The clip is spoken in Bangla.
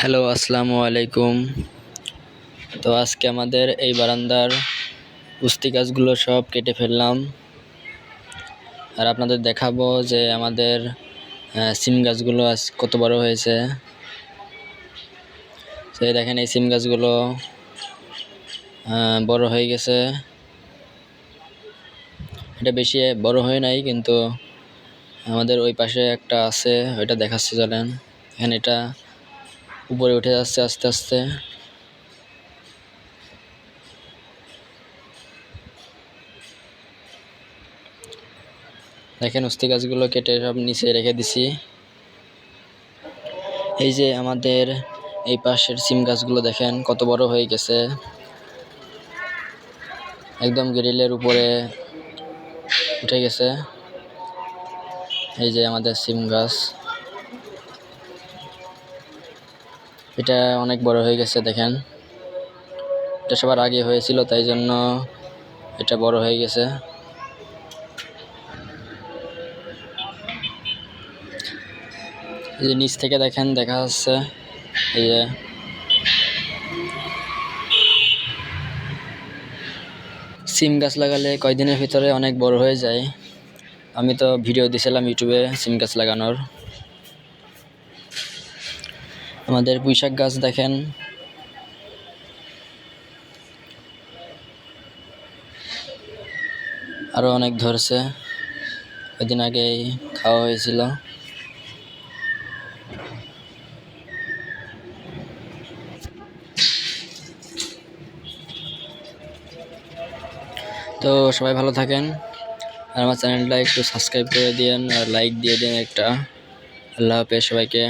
হ্যালো, আসসালামু আলাইকুম। তো আজকে আমাদের এই বারান্দার পুস্তি গাছগুলো সব কেটে ফেললাম, আর আপনাদের দেখাবো যে আমাদের সিম গাছগুলো আজ কত বড় হয়েছে। তো এই দেখেন, এই সিম গাছগুলো বড় হয়ে গেছে। এটা বেশি বড় হয় নাই, কিন্তু আমাদের ওই পাশে একটা আছে, ওইটা দেখাচ্ছে চলেন। এখানে এটা উপরে উঠে যাচ্ছে আস্তে আস্তে। দেখেন, উস্তি গাছগুলো কেটে সব নিচে রেখে দিছি। এই যে আমাদের এই পাশের সিম গাছগুলো দেখেন কত বড় হয়ে গেছে, একদম গ্রিলের উপরে উঠে গেছে। এই যে আমাদের সিম গাছ, এটা অনেক বড় হয়ে গেছে। দেখেন, এটা সবার আগে হয়েছিল, তাই জন্য এটা বড় হয়ে গেছে। এই যে নিচ থেকে দেখেন, দেখা যাচ্ছে এই যে সিম গাছ লাগালে কয়েকদিনের ভিতরে অনেক বড় হয়ে যায়। আমি তো ভিডিও দিয়েছিলাম ইউটিউবে সিম গাছ লাগানোর। আমাদের পুঁইশাক গাছ দেখেন, আরো অনেক ধরছে, কয়েকদিন আগেই খাওয়া হয়েছিল। তো সবাই ভালো থাকেন, আর আমার চ্যানেলটা একটু সাবস্ক্রাইব করে দিন আর লাইক দিয়ে দিন একটা। আল্লাহ হাফেজ সবাইকে।